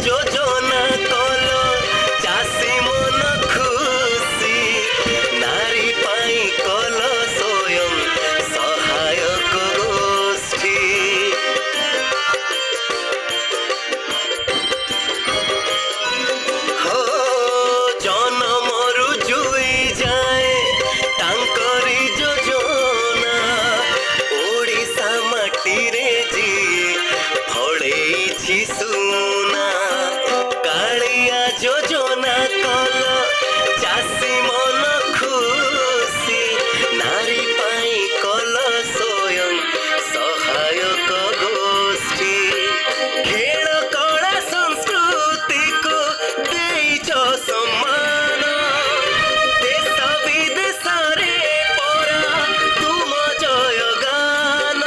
যোজনা call চাষী মন খুশি নারী পাই কল স্বয়ং সহায়ক গোষ্ঠী हो जनमरु जुई जाए तांकरी योजना ओडिशा माटी रे जी फड़ेछि सुना कालिया योजना कल चाषी मन खुशी नारी पाई कल स्वयं सहायक गोष्ठी खेल कला संस्कृति को देइछ सम्मान देश विदेश रे परा तुम जय गान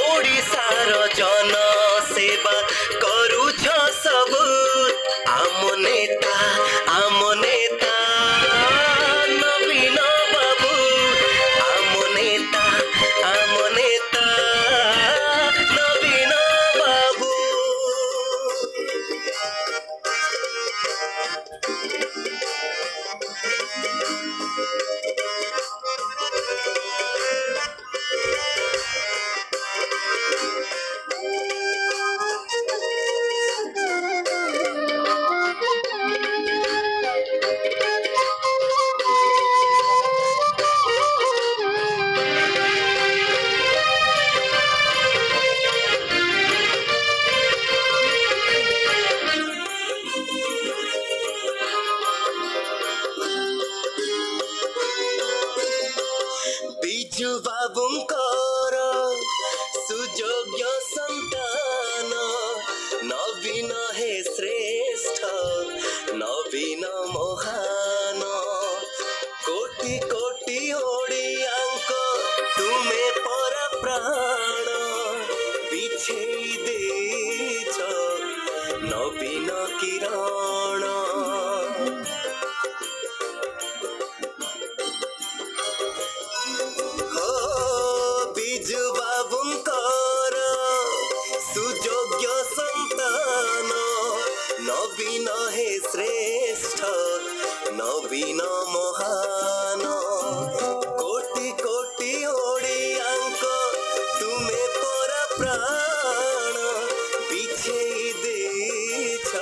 ओडिशार जन सेवा करूछ सब आम नेता नवीन बाबू आम नेता नवीन बाबू बिजु बाबुंकर सुयोग्य संतान नवीन हे श्रेष्ठ नवीन महान कोटि कोटि ओडियांक तुमे पर प्राण बिछेई देछ नवीन किरण हो बिजु बाबुंकर सुयोग्य संतान नवीन हे श्रेष्ठ नवीन महान कोटि कोटि ओडियांक तुमे पर प्राण बिछेई देछ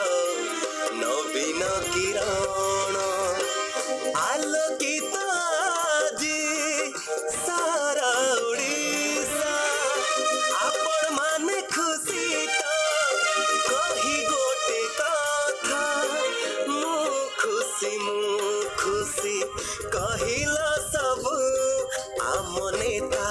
नवीन किरण आलोकित आजी सारा उड़ीसा आपण माने खुशी तो कही गोटे कथा मु खुशी कहिला सब आम नेता